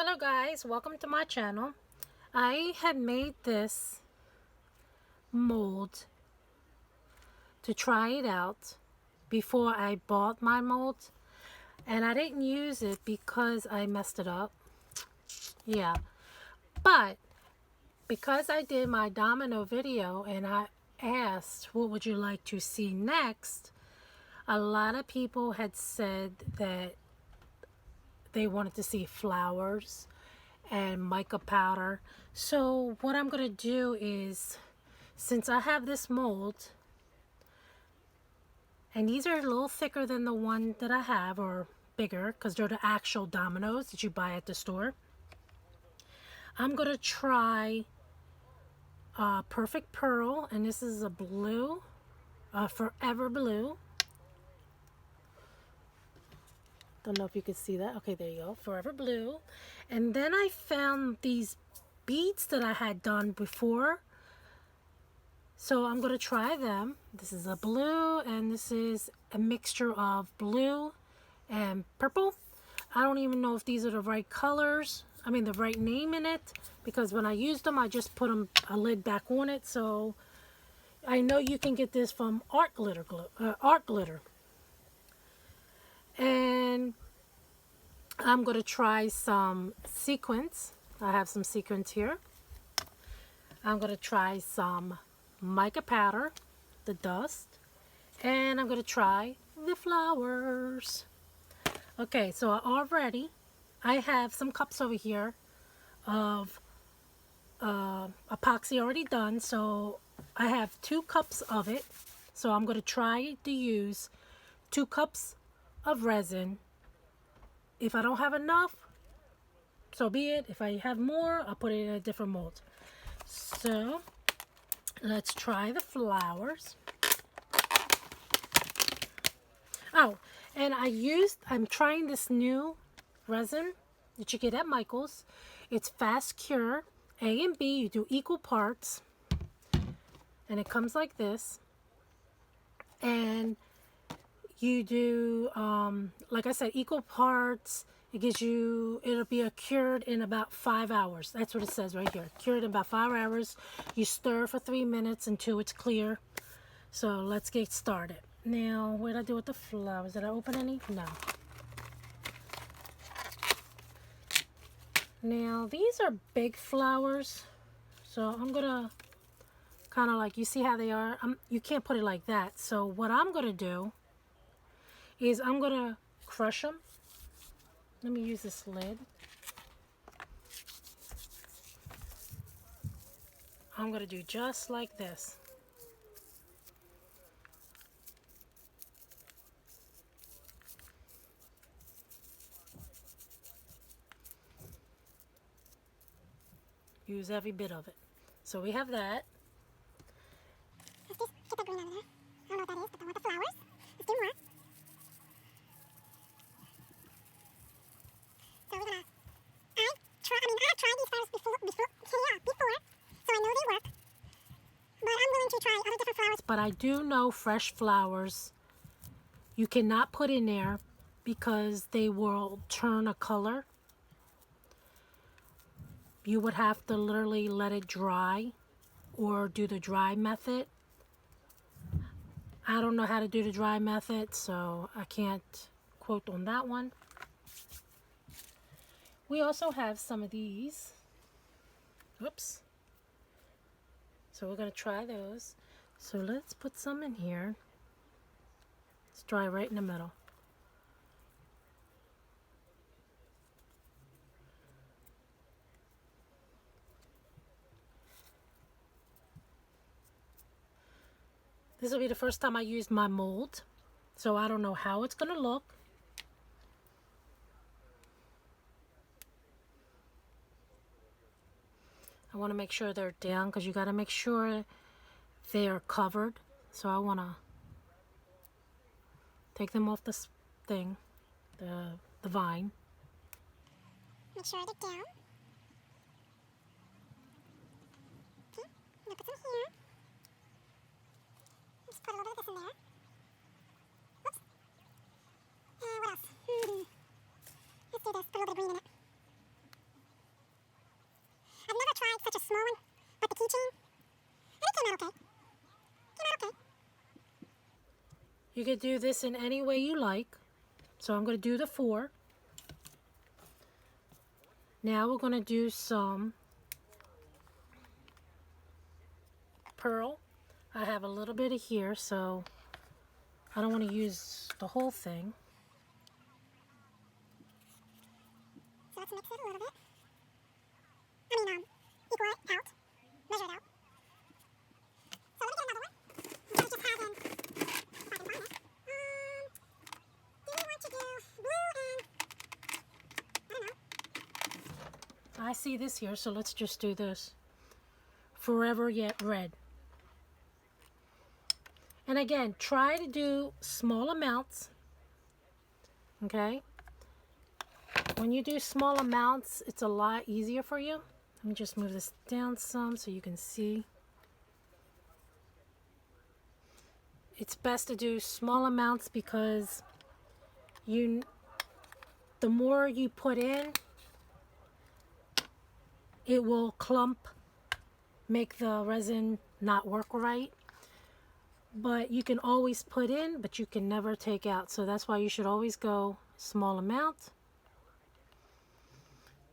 Hello guys, welcome to my channel. I had made this mold to try it out before I bought my mold, and I didn't use it because I messed it up. Yeah, but because I did my domino video and I asked what would you like to see next, a lot of people had said that they wanted to see flowers and mica powder. So what I'm going to do is, since I have this mold, and these are a little thicker than the one that I have, or bigger, because they're the actual dominoes that you buy at the store, I'm going to try Perfect Pearl, and this is a blue, Forever Blue. Don't know if you can see that. Okay, there you go. Forever Blue. And then I found these beads that I had done before. So I'm going to try them. This is a blue, and this is a mixture of blue and purple. I don't even know if these are the right colors. I mean, the right name in it. Because when I used them, I just put a lid back on it. So I know you can get this from Art Glitter. And I'm going to try some sequins. I have some sequins here. I'm going to try some mica powder, the dust, and I'm going to try the flowers. Okay, so already I have some cups over here of epoxy already done. So I have 2 cups of it. So I'm going to try to use 2 cups of resin. If I don't have enough, so be it. If I have more, I'll put it in a different mold. So let's try the flowers. Oh, and I'm trying this new resin that you get at Michael's. It's Fast Cure. A and B, you do equal parts. And it comes like this. And you do, like I said, equal parts. It'll be cured in about 5 hours. That's what it says right here. Cured in about 5 hours. You stir for 3 minutes until it's clear. So let's get started. Now, what did I do with the flowers? Did I open any? No. Now, these are big flowers. So I'm going to kind of like, you see how they are? You can't put it like that. So what I'm going to do is I'm going to crush them. Let me use this lid. I'm going to do just like this. Use every bit of it. So we have that. Let's just get the green out of there. I don't know what that is, but I want the flowers. Let's do more. So we're gonna, I've tried these flowers before, so I know they work. But I'm willing to try other different flowers. But I do know fresh flowers you cannot put in there because they will turn a color. You would have to literally let it dry or do the dry method. I don't know how to do the dry method, so I can't quote on that one. We also have some of these. Oops. So we're going to try those. So let's put some in here. It's dry right in the middle. This will be the first time I use my mold, so I don't know how it's going to look. I want to make sure they're down because you got to make sure they are covered. So I want to take them off this thing, the vine. Make sure they're down. Okay, I'm gonna put some here. Just put a little bit of this in there. Whoops. What else? Let's do this. Put a little bit of green in it. You could do this in any way you like. So I'm going to do the 4. Now we're going to do some pearl. I have a little bit of here, so I don't want to use the whole thing. So let's mix it a little bit. I mean, equal it out. Measure it out. So let me get another one. Instead of just having, if I can find it. Do we want to do blue and, I don't know. I see this here, so let's just do this. Forever Yet Red. And again, try to do small amounts. Okay? When you do small amounts, it's a lot easier for you. Let me just move this down some so you can see. It's best to do small amounts because the more you put in, it will clump, make the resin not work right. But you can always put in, but you can never take out. So that's why you should always go small amount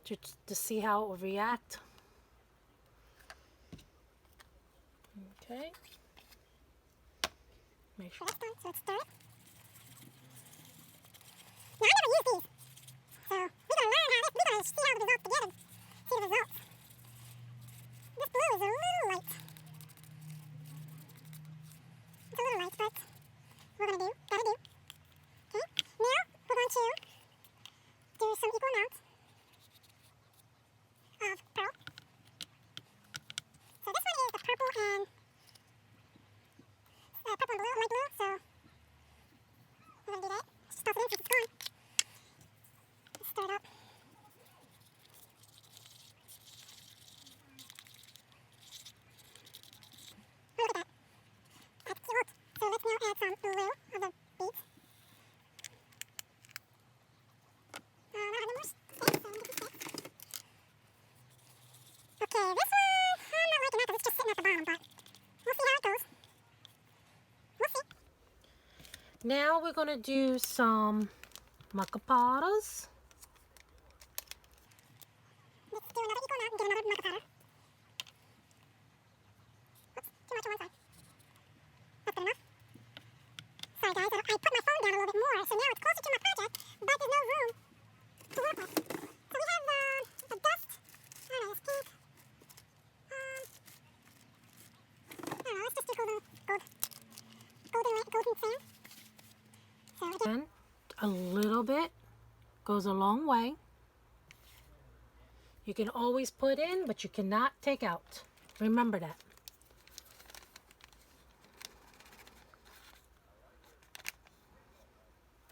to see how it will react. Okay. Make sure. So that's done, so let's stir it. Now, I never used these. So, we're going to learn how this, we're going to see how the results together. See the results. This blue is a little light. It's a little light, but we're going to gotta do. Okay, now we're going to do some equal amounts of pearl. So this one is the purple and blue, light blue, so we're going to do that. Just toss it in since it's gone. Let's stir it up. Oh, look at that. That's cute. So let's now add some blue of the beads. I don't have any more sticks, so let me get some sticks. Okay, this one, I'm not liking that because it's just sitting at the bottom, but we'll see how it goes. We'll see. Now we're going to do some Mica Powders. Let's do another equal amount and get another Mica powder. Oops, too much on one side. That's good enough. Sorry guys, I put my phone down a little bit more, so now it's closer to my project, but there's no room to work with. So we have the dust. I don't know, it's pink. I don't know, let's just do golden sand. So again, And a little bit goes a long way. You can always put in, but you cannot take out. Remember that.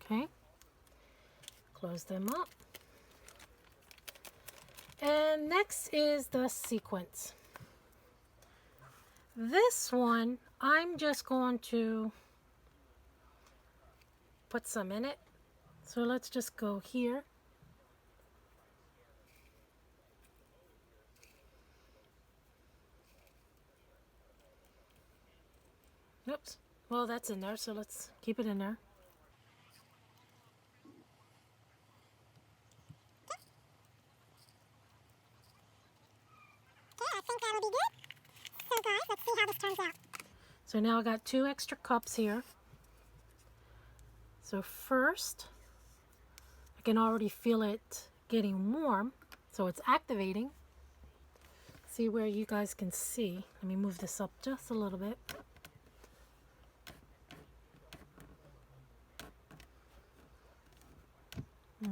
Okay. Close them up. And next is the sequence. This one, I'm just going to put some in it. So let's just go here. Oops. Well, that's in there, so let's keep it in there. okay, I think that'll be good. So guys, let's see how this turns out. So now I got 2 extra cups here. So first, I can already feel it getting warm, so it's activating. See where you guys can see. Let me move this up just a little bit.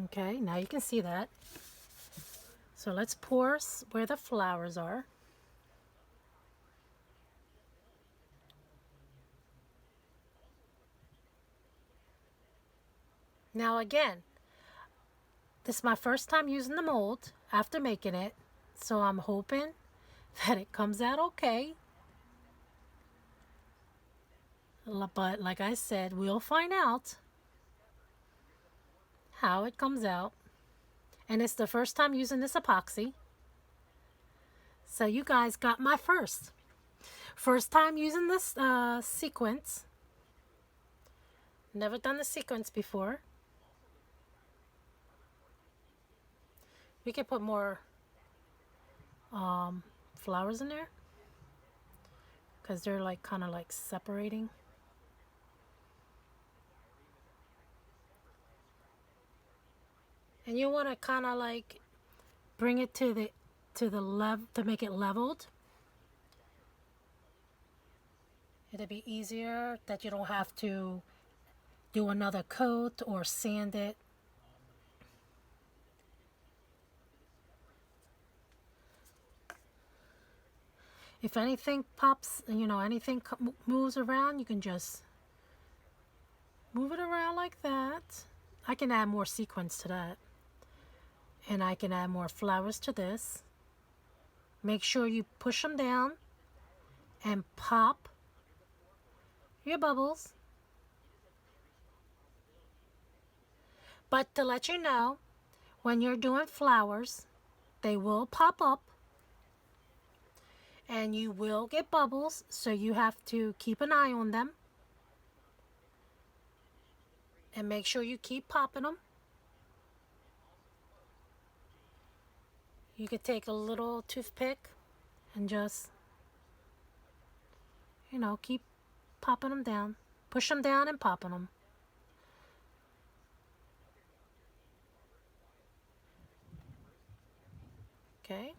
Okay, now you can see that. So let's pour where the flowers are. Now again, this is my first time using the mold after making it, so I'm hoping that it comes out okay. But like I said, we'll find out how it comes out. And it's the first time using this epoxy. So you guys got my first time using this sequence. Never done the sequence before. We can put more flowers in there because they're like kind of like separating. And you want to kind of like bring it to the level to make it leveled. It'll be easier that you don't have to do another coat or sand it. If anything pops, anything moves around, you can just move it around like that. I can add more sequins to that. And I can add more flowers to this. Make sure you push them down and pop your bubbles. But to let you know, when you're doing flowers, they will pop up and you will get bubbles, so you have to keep an eye on them and make sure you keep popping them. You could take a little toothpick and just, keep popping them down. Push them down and popping them. Okay.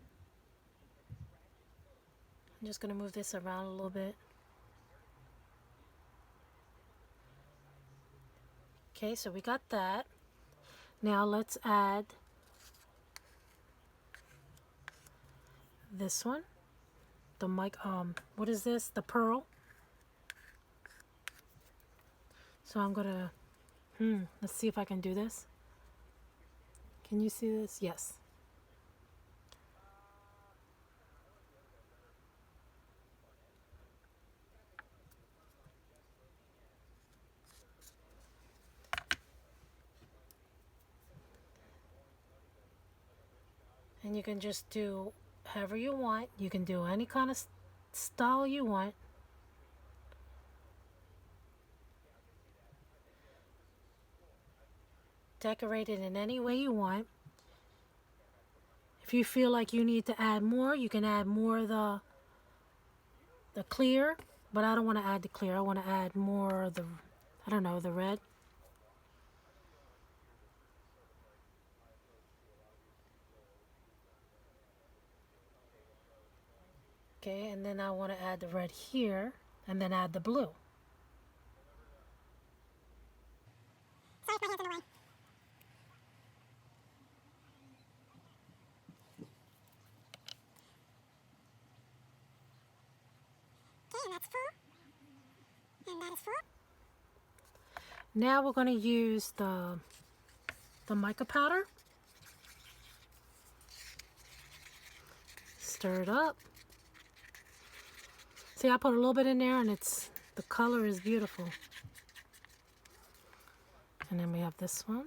I'm just going to move this around a little bit. Okay, so we got that. Now let's add this one. The what is this? The pearl. So I'm gonna, let's see if I can do this. Can you see this? Yes. And you can just do however you want. You can do any kind of style you want. Decorate it in any way you want. If you feel like you need to add more, you can add more of the clear, but I don't want to add the clear. I want to add more of the, I don't know, the red. Okay, and then I want to add the red here, and then add the blue. Sorry if my hand's in the way. Okay, and that's full. And that is full. Now we're going to use the mica powder. Stir it up. See, I put a little bit in there and the color is beautiful. And then we have this one.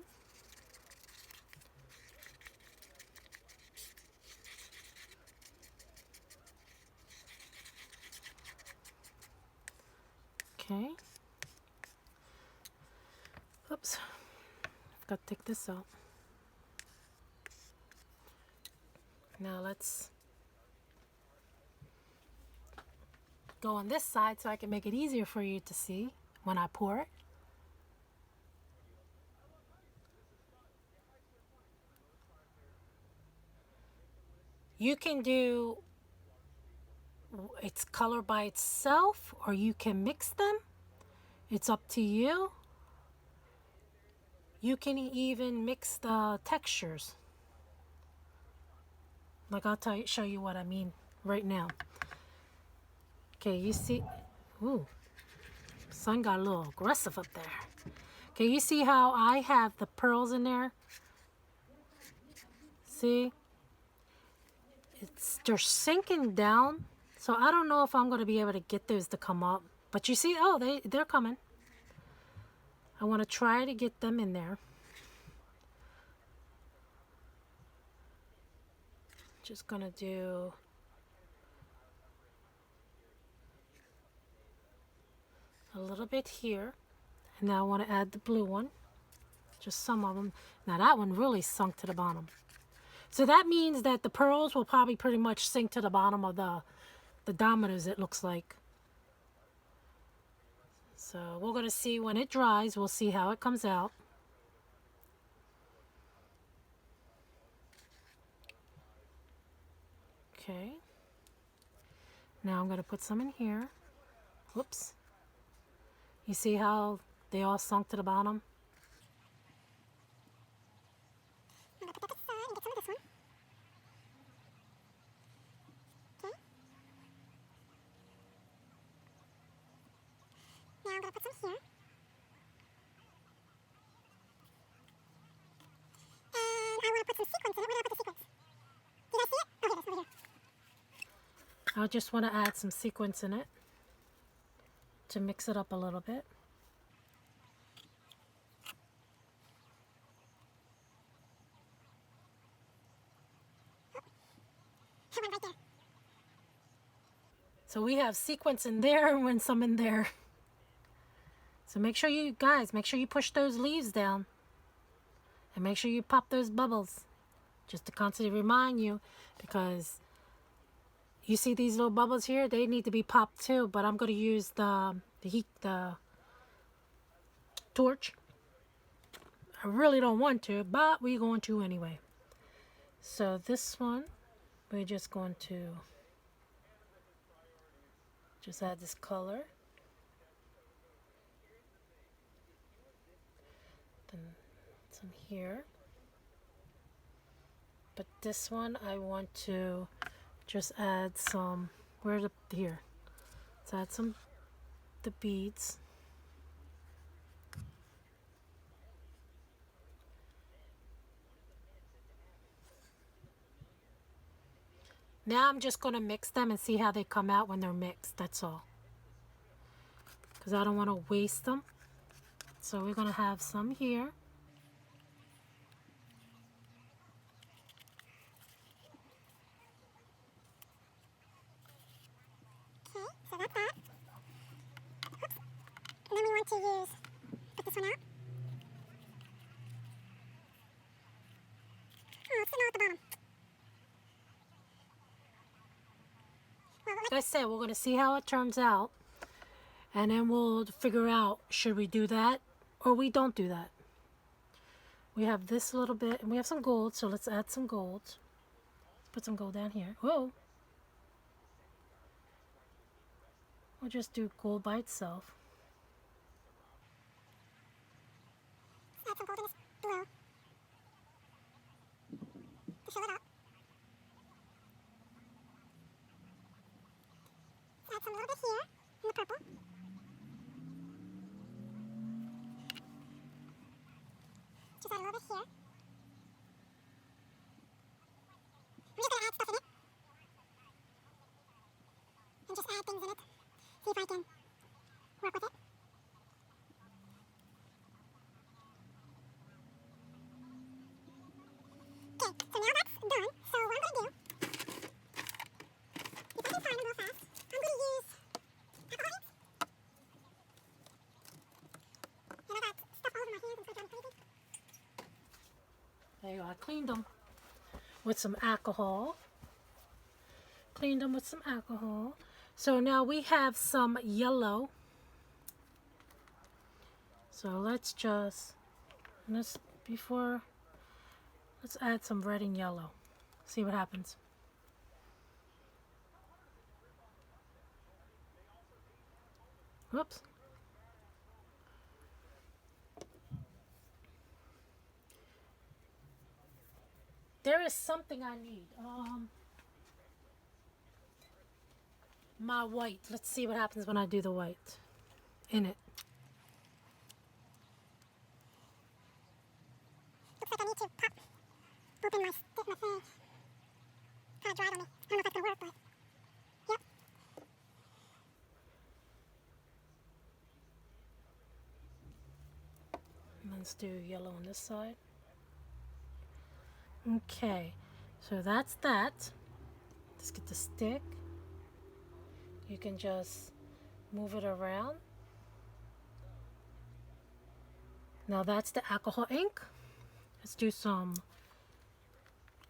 Okay. Oops. I've got to take this out. Now let's go on this side so I can make it easier for you to see when I pour it. You can do its color by itself, or you can mix them. It's up to you. You can even mix the textures. Like I'll show you what I mean right now. Okay, you see, ooh, sun got a little aggressive up there. Okay, you see how I have the pearls in there? See? They're sinking down, so I don't know if I'm going to be able to get those to come up. But you see, oh, they're coming. I want to try to get them in there. Just going to do a little bit here, And now I want to add the blue one. Just some of them. Now that one really sunk to the bottom. So that means that the pearls will probably pretty much sink to the bottom of the dominoes, it looks like. So we're going to see when it dries. We'll see how it comes out. Okay. Now I'm going to put some in here. Whoops. You see how they all sunk to the bottom? I'm going to put that aside and get some of this one. Okay. Now I'm going to put some here. And I want to put some sequins in it. Where did I put the sequins? Did I see it? Oh, here it is, over here. I just want to add some sequins in it to mix it up a little bit. I went right there. So we have sequins in there and some in there. So make sure you guys, make sure you push those leaves down. And make sure you pop those bubbles. Just to constantly remind you, because you see these little bubbles here, they need to be popped too, but I'm going to use the torch. I really don't want to, but we're going to anyway. So this one, we're just going to just add this color. Then some here. But this one I want to just add some, here. Let's add some, the beads. Now I'm just going to mix them and see how they come out when they're mixed, that's all. Because I don't want to waste them. So we're going to have some here. Okay, so that's that. Oops. And then we want to put this one out. Oh, it's sitting all at the bottom. Well, Like I said, we're going to see how it turns out. And then we'll figure out, should we do that or we don't do that. We have this little bit, and we have some gold, so let's add some gold. Let's put some gold down here. Whoa. We'll just do gold by itself. add some gold in this blue to fill it up. Let's add some a little bit here in the purple. Just add a little bit here. I'm just going to add stuff in it. And just add things in it. See if I can work with it. Okay, so now that's done. So what I'm going to do, if I can find them real fast, I'm going to use alcohol inks. And I got stuff all over my hands and so it's crazy. There you go. I cleaned them with some alcohol. Cleaned them with some alcohol. So now we have some yellow. So let's just, let's add some red and yellow. See what happens. Whoops. There is something I need. My white. Let's see what happens when I do the white in it. Looks like I need to pop open my thing. Kind of dried on me. I don't know if that's going to work, but yep. Let's do yellow on this side. Okay, so that's that. Let's get the stick. You can just move it around. Now that's the alcohol ink. Let's do some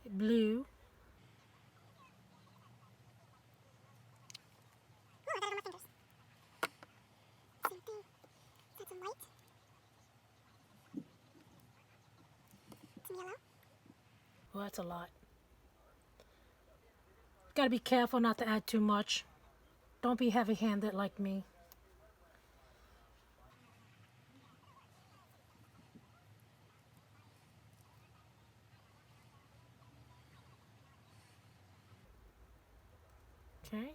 blue. Oh, I got it on my fingers. Same thing. Let's add some white. Some yellow. Well, that's a lot. Gotta be careful not to add too much. Don't be heavy-handed like me. Okay,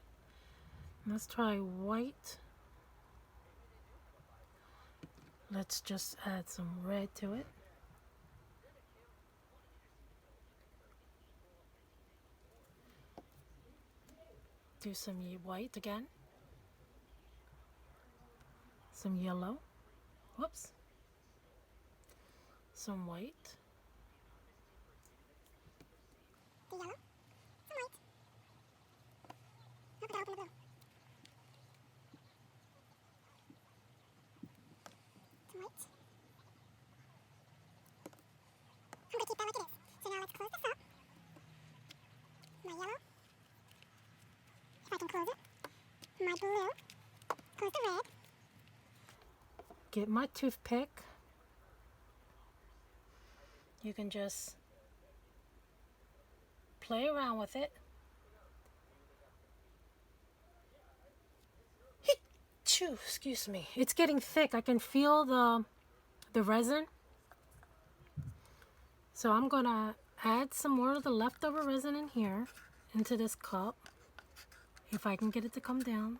let's try white. Let's just add some red to it. Do some white again. Some yellow. Whoops. Some white. The yellow. Some white. Look, I open the blue. Some white. I'm going to keep that like it is. So now let's close this up. My yellow. If I can close it. My blue. Close the red. Get my toothpick. You can just play around with it. Achoo, excuse me. It's getting thick. I can feel the resin. So I'm gonna add some more of the leftover resin in here into this cup. If I can get it to come down.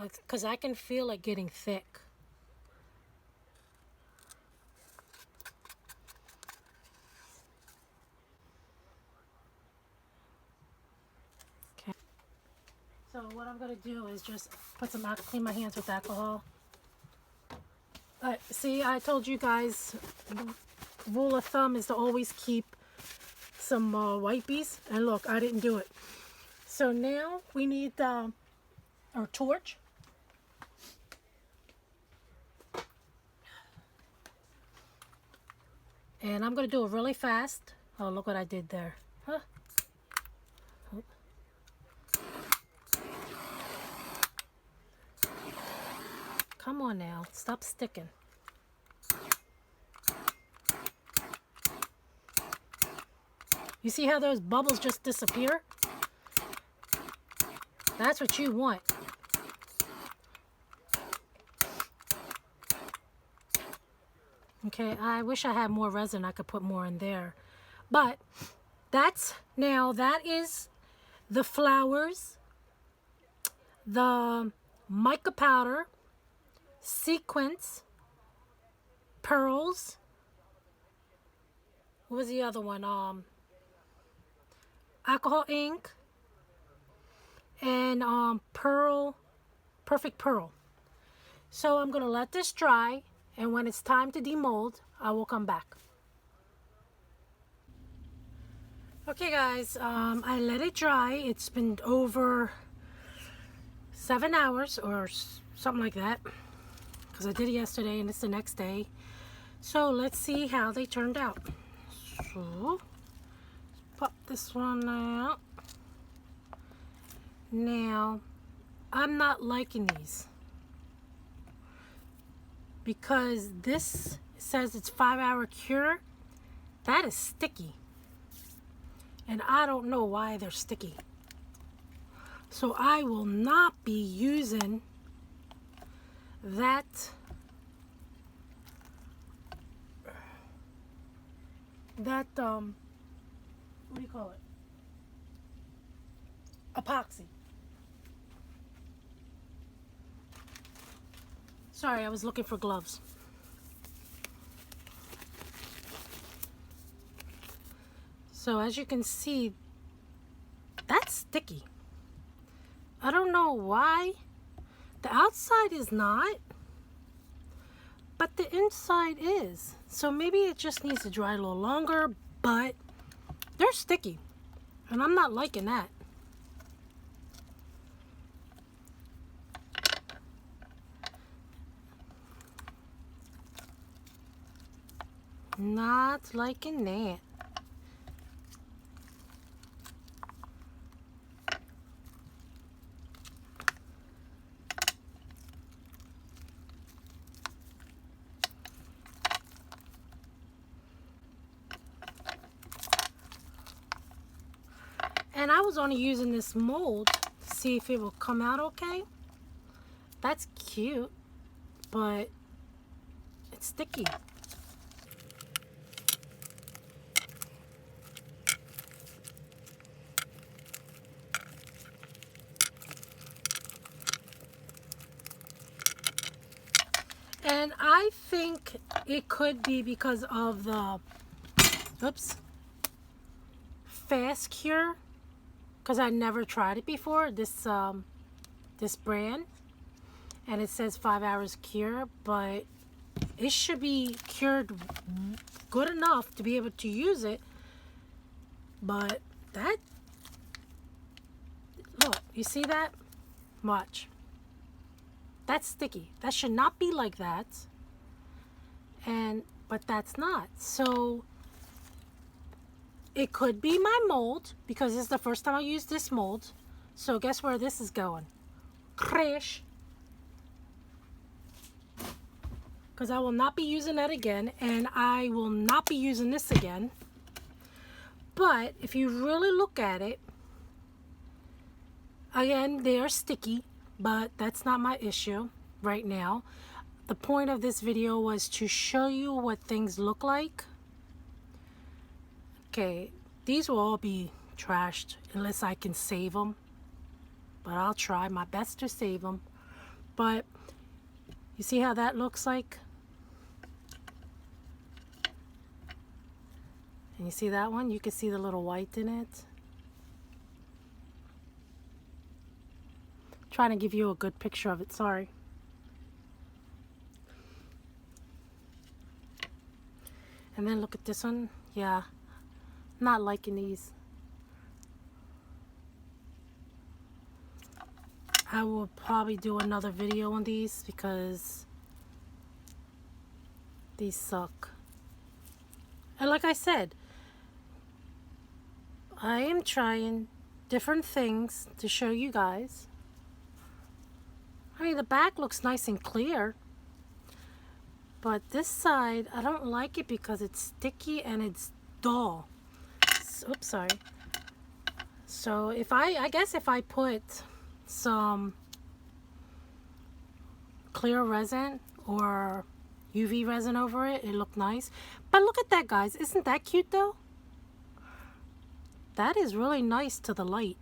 Because I can feel it getting thick. Okay. So what I'm going to do is just put some, clean my hands with alcohol. See, I told you guys, the rule of thumb is to always keep some wipes. And look, I didn't do it. So now we need our torch. And I'm going to do it really fast. Oh, look what I did there. Huh? Come on now. Stop sticking. You see how those bubbles just disappear? That's what you want. Okay, I wish I had more resin. I could put more in there. But that is the flowers, the mica powder, sequins, pearls. What was the other one? Alcohol ink and perfect pearl. So I'm gonna let this dry, and when it's time to demold, I will come back. Okay guys, I let it dry. It's been over 7 hours or something like that, because I did it yesterday and it's the next day. So let's see how they turned out. So pop this one out. Now I'm not liking these because this says it's 5-hour cure. That is sticky, and I don't know why they're sticky. So I will not be using that what do you call it? Epoxy. Sorry, I was looking for gloves. So as you can see, that's sticky. I don't know why. The outside is not, but the inside is. So maybe it just needs to dry a little longer, but they're sticky, and I'm not liking that. Not liking that. And I was only using this mold to see if it will come out okay. That's cute, but it's sticky. And I think it could be because of the, oops, fast cure, because I never tried it before, this brand, and it says 5 hours cure, but it should be cured good enough to be able to use it. But that, look, you see that? Watch. That's sticky. That should not be like that. But that's not. So it could be my mold, because this is the first time I use this mold. So guess where this is going? Crash. Because I will not be using that again, and I will not be using this again. But if you really look at it, again, they are sticky, but that's not my issue right now. The point of this video was to show you what things look like. Okay, these will all be trashed unless I can save them, but I'll try my best to save them. But you see how that looks like? And you see that one? You can see the little white in it. Trying to give you a good picture of it, sorry. And then look at this one. Yeah, not liking these. I will probably do another video on these because these suck. And like I said, I am trying different things to show you guys. I mean, the back looks nice and clear, but this side, I don't like it because it's sticky and it's dull. Oops, sorry. So if I guess if I put some clear resin or UV resin over it, it looked nice. But look at that, guys. Isn't that cute though? That is really nice to the light.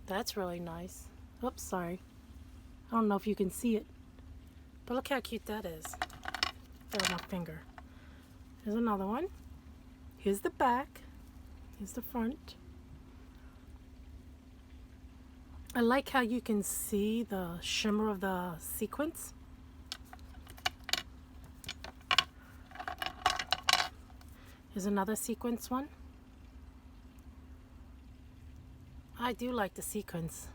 That's really nice. Oops, sorry. I don't know if you can see it, but look how cute that is. There's my finger. Here's another one. Here's the back. Here's the front. I like how you can see the shimmer of the sequins. Here's another sequence one. I do like the sequins.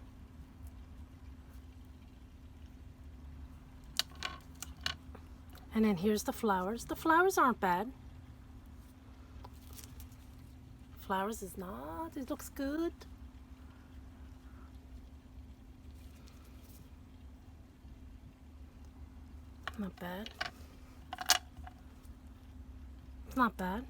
And then here's the flowers. The flowers aren't bad. Flowers is not. It looks good. Not bad. It's not bad.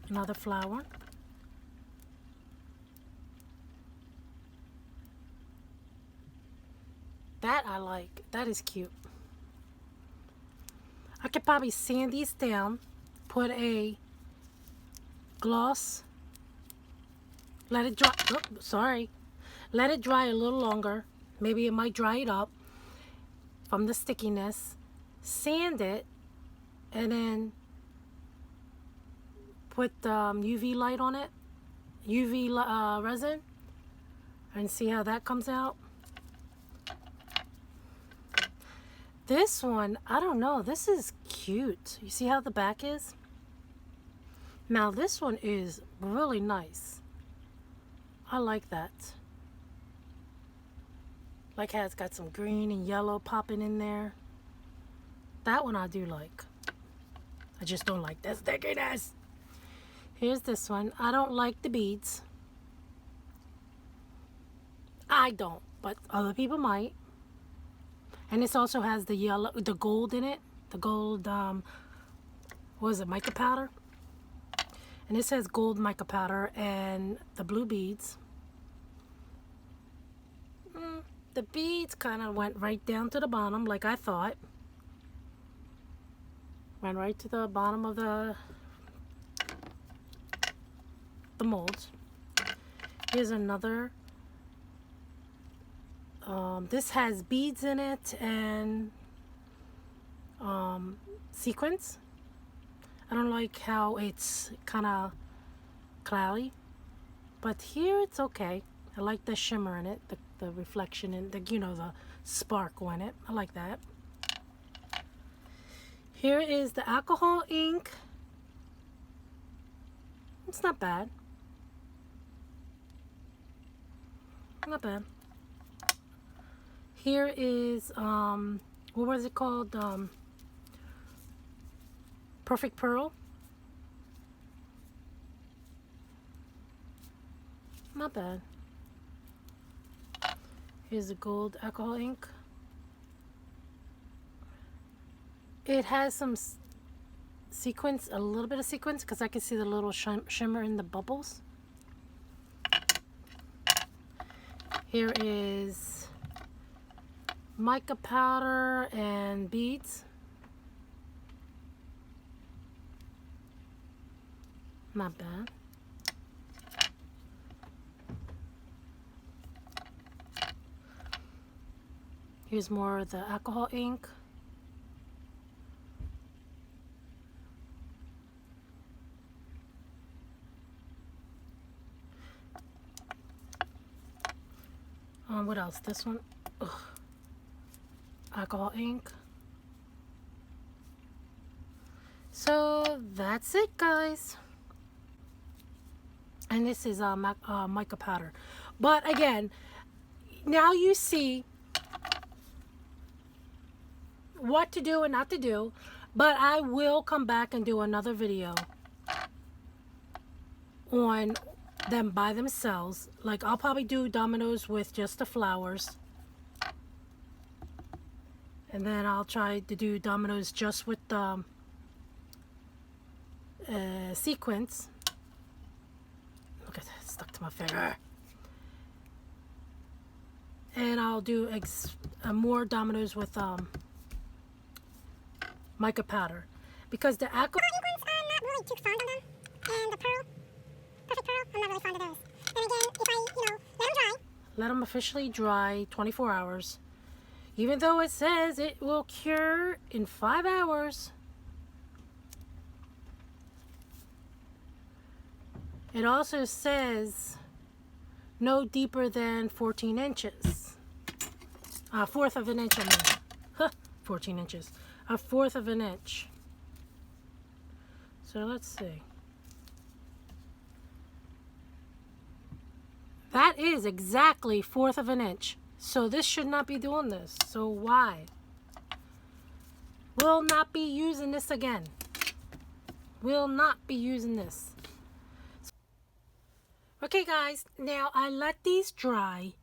Another flower. That I like. That is cute. I could probably sand these down, put a gloss, let it dry. Oh, sorry. Let it dry a little longer. Maybe it might dry it up from the stickiness. Sand it, and then put UV light on it, UV resin, and see how that comes out. This one, I don't know, this is cute. You see how the back is? Now this one is really nice. I like that. Like how it's got some green and yellow popping in there. That one I do like. I just don't like the stickiness. Here's this one. I don't like the beads. I don't, but other people might. And this also has the yellow, the gold in it. The gold, what is it, mica powder? And this has gold mica powder and the blue beads. The beads kind of went right down to the bottom like I thought. Went right to the bottom of the molds. Here's another. This has beads in it and sequins. I don't like how it's kind of cloudy, but here it's okay. I like the shimmer in it, the reflection in the, the sparkle in it. I like that. Here is the alcohol ink. It's not bad. Not bad. Here is, what was it called? Perfect Pearl. Not bad. Here's the gold alcohol ink. It has some sequins, a little bit of sequins, because I can see the little shimmer in the bubbles. Here is mica powder and beads. Not bad. Here's more of the alcohol ink. What else? This one. Ugh. Alcohol ink. So that's it, guys. And this is mica powder. But again, now you see what to do and not to do. But I will come back and do another video on them by themselves. Like, I'll probably do dominoes with just the flowers. And then I'll try to do dominoes just with the sequins. Look at that, stuck to my finger. And I'll do more dominoes with mica powder. Because the alcohol... I'm not really too fond of them. And the pearl, perfect pearl, I'm not really fond of those. Then again, if I, let them dry. Let them officially dry 24 hours. Even though it says it will cure in 5 hours. It also says no deeper than 14 inches. A fourth of an inch, I mean. Huh, 14 inches. A fourth of an inch. So let's see. That is exactly fourth of an inch. So this should not be doing this. So why? Will not be using this again. Will not be using this. Okay, guys. Now I let these dry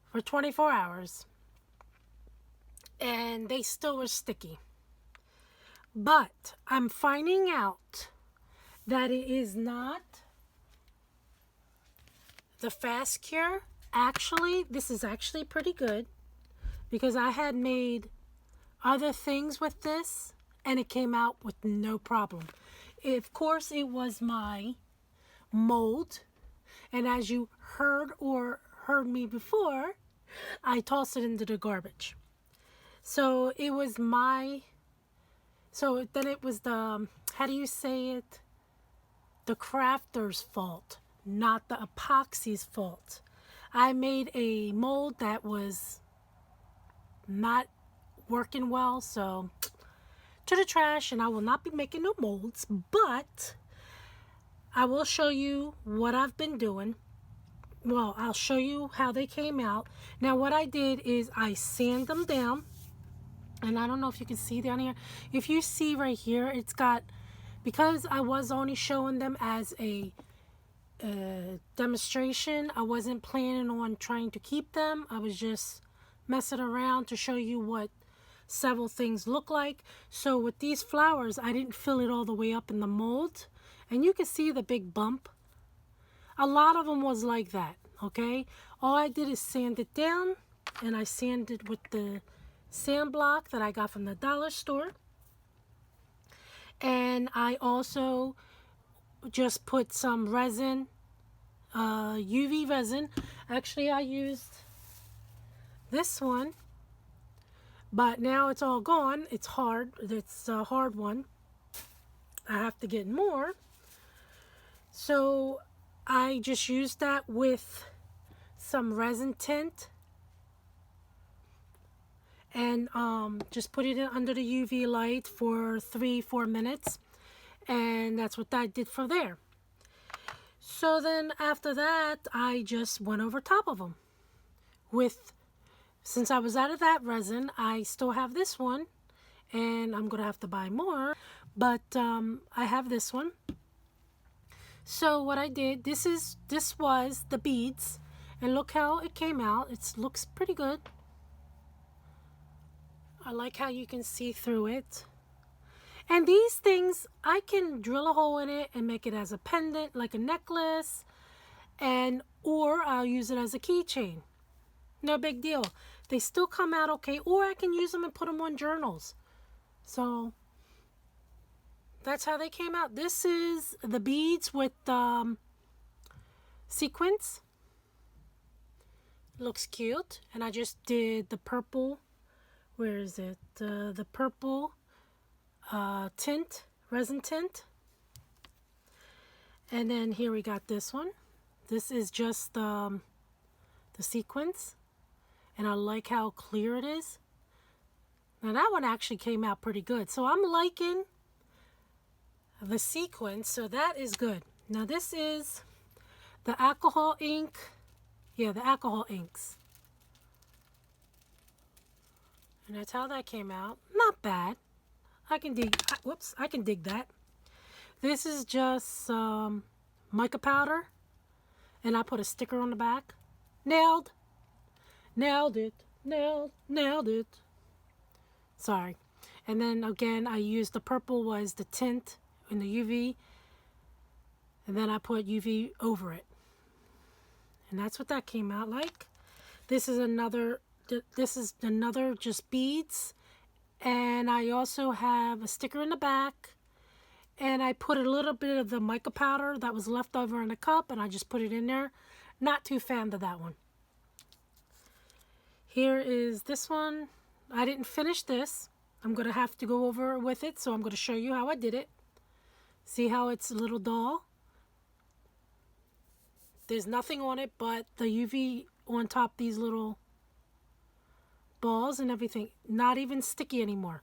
for 24 hours. And they still were sticky. But I'm finding out that it is not the fast cure. Actually, this is actually pretty good because I had made other things with this and it came out with no problem. Of course, it was my mold, and as you heard me before, I tossed it into the garbage. So it was then it was the, how do you say it? The crafter's fault, not the epoxy's fault. I made a mold that was not working well, so to the trash, and I will not be making no molds, but I will show you what I've been doing well, I'll show you how they came out. Now what I did is I sand them down, and I don't know if you can see down here. If you see right here, it's got, because I was only showing them as a demonstration, I wasn't planning on trying to keep them. I was just messing around to show you what several things look like. So with these flowers, I didn't fill it all the way up in the mold, and you can see the big bump. A lot of them was like that, okay? All I did is sand it down, and I sanded with the sand block that I got from the dollar store. And I also just put some resin, UV resin. Actually, I used this one, but now it's all gone. It's hard. It's a hard one. I have to get more. So I just used that with some resin tint, and just put it under the UV light for 3-4 minutes, and that's what I did for there. So then after that, I just went over top of them with, since I was out of that resin, I still have this one, and I'm gonna have to buy more, but I have this one. So what I did, this was the beads, and look how it came out. It looks pretty good. I like how you can see through it. And these things, I can drill a hole in it and make it as a pendant, like a necklace, or I'll use it as a keychain. No big deal. They still come out okay, or I can use them and put them on journals. So that's how they came out. This is the beads with sequins. Looks cute. And I just did the purple, where is it? The purple tint, resin tint. And then here we got this one. This is just the sequins. And I like how clear it is. Now that one actually came out pretty good. So I'm liking the sequence, so that is good. Now this is the alcohol ink. Yeah, the alcohol inks. And that's how that came out. Not bad. I can dig, whoops, I can dig that. This is just mica powder, and I put a sticker on the back. Nailed it, nailed it. Sorry. And then again, I used the purple was the tint in the UV, and then I put UV over it. And that's what that came out like. This is another just beads, and I also have a sticker in the back, and I put a little bit of the mica powder that was left over in a cup, and I just put it in there. Not too fan of that one. Here is this one. I didn't finish this. I'm going to have to go over with it, so I'm going to show you how I did it. See how it's a little dull? There's nothing on it but the UV on top, these little balls and everything. Not even sticky anymore.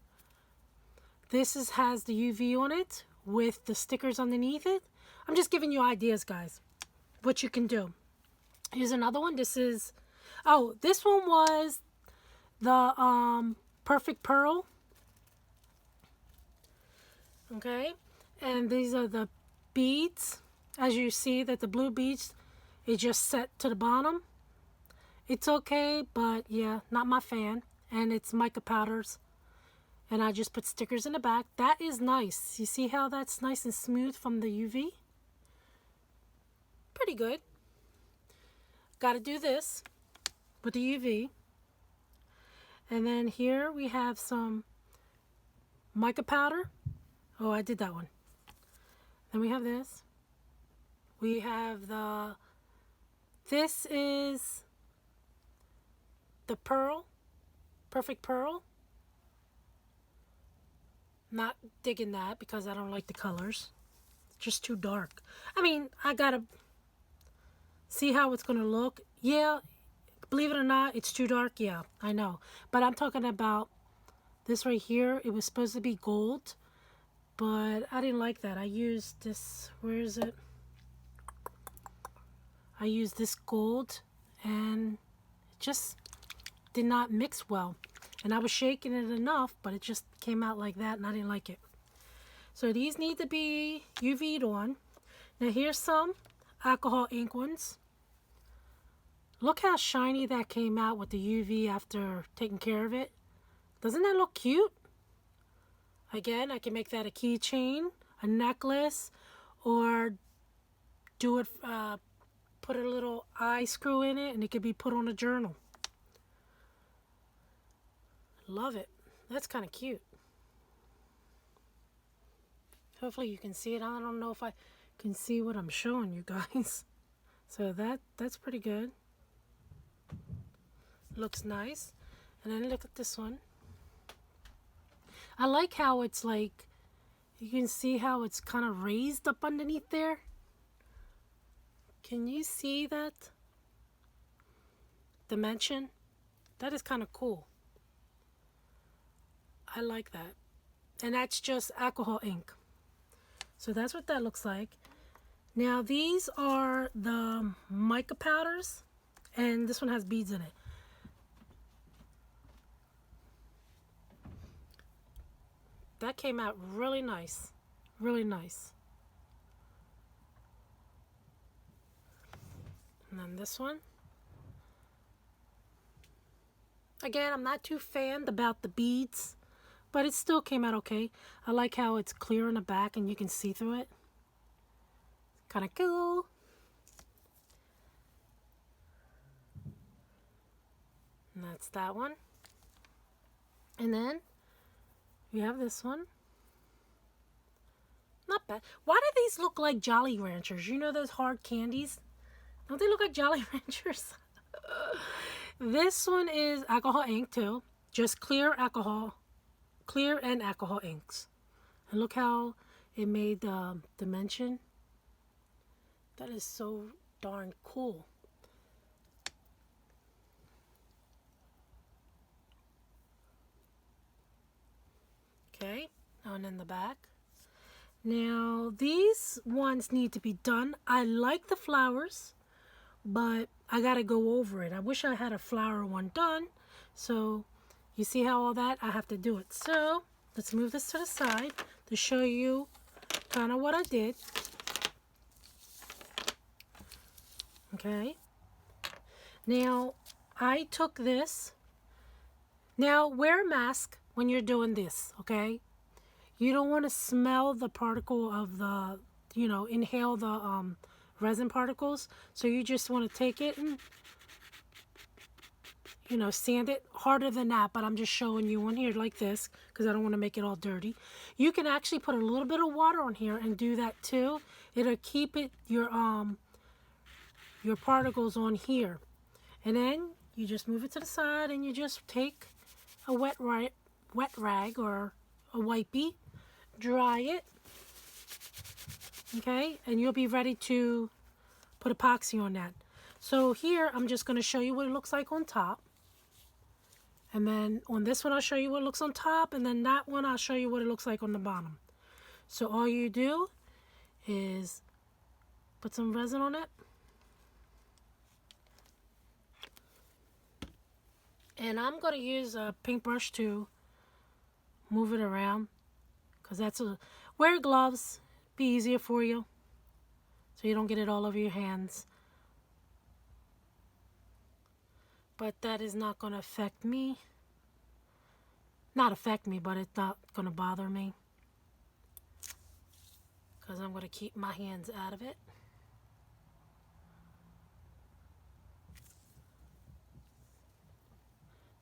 This has the UV on it with the stickers underneath it. I'm just giving you ideas, guys, what you can do. Here's another one. This is, oh, this one was the Perfect Pearl. Okay, and these are the beads. As you see that the blue beads, it just set to the bottom. It's okay, but yeah, not my fan. And it's mica powders. And I just put stickers in the back. That is nice. You see how that's nice and smooth from the UV? Pretty good. Got to do this with the UV. And then here we have some mica powder. Oh, I did that one. Then we have this. We have this is the pearl, Perfect Pearl. Not digging that because I don't like the colors. It's just too dark. I mean, I gotta see how it's gonna look. Yeah, believe it or not, it's too dark. Yeah, I know. But I'm talking about this right here. It was supposed to be gold, but I didn't like that. I used this, where is it? I used this gold and it just did not mix well. And I was shaking it enough, but it just came out like that and I didn't like it. So these need to be UV'd on. Now here's some alcohol ink ones. Look how shiny that came out with the UV after taking care of it. Doesn't that look cute? Again, I can make that a keychain, a necklace, or do it, put a little eye screw in it and it could be put on a journal. Love it. That's kind of cute. Hopefully you can see it. I don't know if I can see what I'm showing you guys. So that's pretty good. Looks nice. And then look at this one. I like how it's like, you can see how it's kind of raised up underneath there. Can you see that dimension? That is kind of cool. I like that. And that's just alcohol ink. So that's what that looks like. Now these are the Mica Powders, and this one has beads in it. That came out really nice. Really nice. And then this one. Again, I'm not too fanned about the beads, but it still came out okay. I like how it's clear in the back and you can see through it. Kind of cool. And that's that one. And then we have this one. Not bad. Why do these look like Jolly Ranchers? You know those hard candies? Don't they look like Jolly Ranchers? This one is alcohol ink too. Just clear and alcohol inks. And look how it made the dimension. That is so darn cool. Okay, and in the back. Now these ones need to be done. I like the flowers, but I gotta go over it. I wish I had a flower one done. So you see how all that, I have to do it. So let's move this to the side to show you kind of what I did. Okay. Now I took this. Now wear a mask when you're doing this, okay? You don't want to smell the particle of the, inhale the resin particles. So you just want to take it and, sand it harder than that. But I'm just showing you one here like this because I don't want to make it all dirty. You can actually put a little bit of water on here and do that too. It'll keep it your particles on here. And then you just move it to the side and you just take a wet rag or a wipey, dry it, okay, and you'll be ready to put epoxy on that. So here I'm just going to show you what it looks like on top, and then on this one I'll show you what it looks on top, and then that one I'll show you what it looks like on the bottom. So all you do is put some resin on it, and I'm going to use a paintbrush to move it around, because wear gloves, be easier for you, so you don't get it all over your hands. But that is not going to affect me. Not affect me, but it's not going to bother me, because I'm going to keep my hands out of it.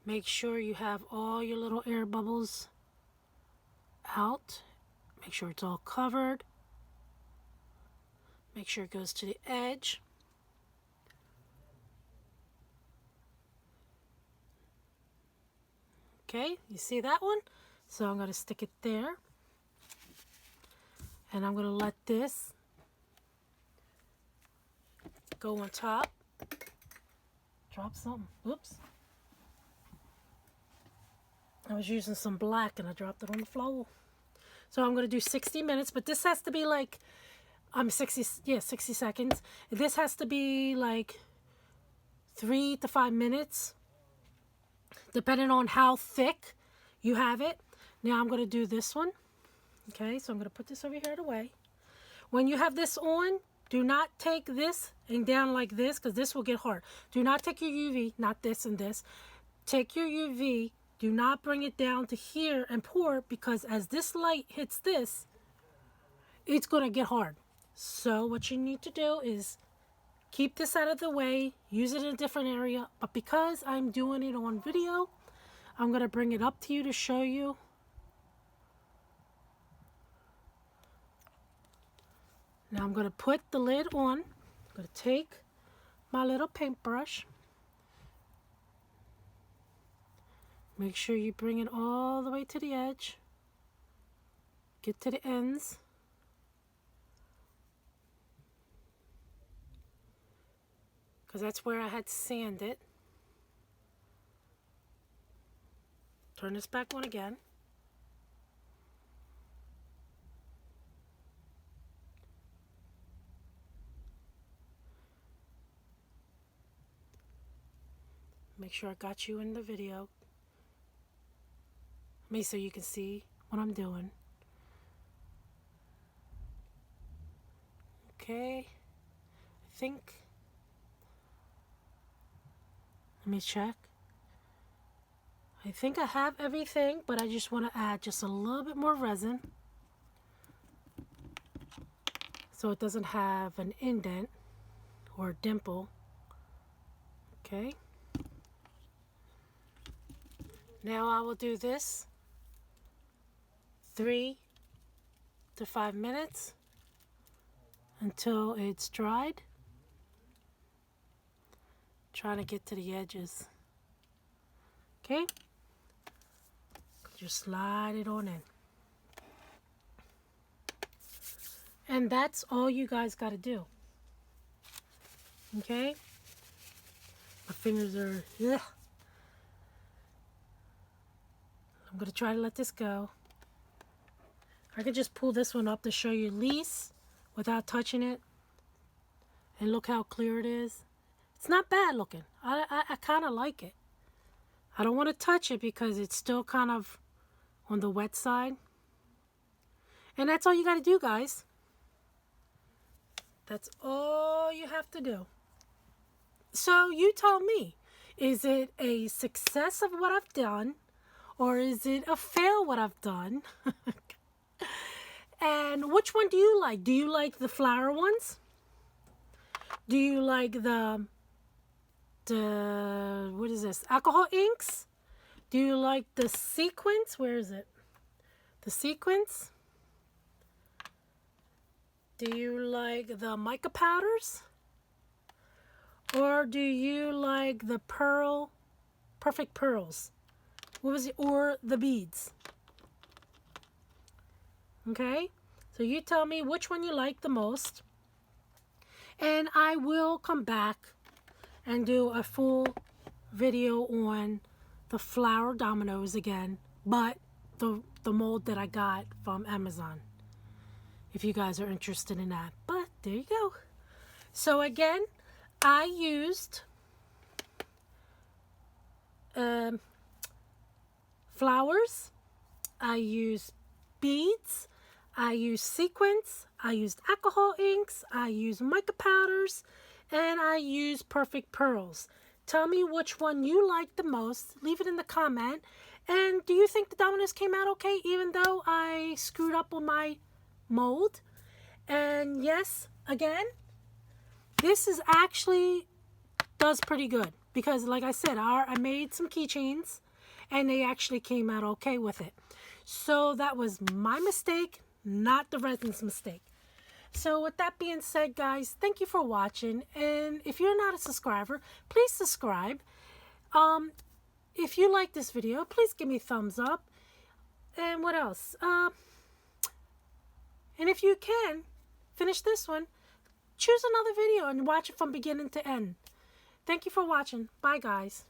Make sure you have all your little air bubbles out. Make sure it's all covered. Make sure it goes to the edge. Okay, you see that one? So I'm going to stick it there. And I'm going to let this go on top. Drop something. Oops. I was using some black and I dropped it on the floor. So I'm going to do 60 minutes, but this has to be like 60 seconds. This has to be like 3 to 5 minutes, depending on how thick you have it. Now I'm going to do this one. Okay, so I'm going to put this over here away. When you have this on, do not take this and down like this, because this will get hard. Do not take your UV, not this and this. Take your UV, do not bring it down to here and pour, because as this light hits this, it's going to get hard. So what you need to do is keep this out of the way, use it in a different area. But because I'm doing it on video, I'm going to bring it up to you to show you. Now I'm going to put the lid on. I'm going to take my little paintbrush. Make sure you bring it all the way to the edge. Get to the ends. Because that's where I had to sand it. Turn this back on again. Make sure I got you in the video. Maybe so you can see what I'm doing. Okay. I think. Let me check. I think I have everything, but I just want to add just a little bit more resin so it doesn't have an indent or a dimple. Okay. Now I will do this 3 to 5 minutes until it's dried. Trying to get to the edges. Okay? Just slide it on in. And that's all you guys got to do. Okay? My fingers are... Ugh. I'm going to try to let this go. I could just pull this one up to show you least without touching it. And look how clear it is. It's not bad looking. I kind of like it. I don't want to touch it because it's still kind of on the wet side. And that's all you got to do, guys. That's all you have to do. So you tell me, is it a success of what I've done? Or is it a fail what I've done? And which one do you like? Do you like the flower ones? Do you like the what is this? Alcohol inks? Do you like the sequins? Where is it? The sequins? Do you like the mica powders? Or do you like the perfect pearls? What was it? Or the beads? Okay? So you tell me which one you like the most. And I will come back and do a full video on the flower dominoes again, but the mold that I got from Amazon, if you guys are interested in that. But there you go. So again, I used flowers, I used beads, I used sequins, I used alcohol inks, I used mica powders, and I used perfect pearls. Tell me which one you like the most. Leave it in the comment. And do you think the dominoes came out okay, even though I screwed up on my mold? And yes, again, this is actually does pretty good. Because like I said, I made some keychains and they actually came out okay with it. So that was my mistake, not the resin's mistake. So with that being said, guys, thank you for watching. And if you're not a subscriber, please subscribe. If you like this video, please give me a thumbs up. And what else? And if you can, finish this one, choose another video and watch it from beginning to end. Thank you for watching. Bye, guys.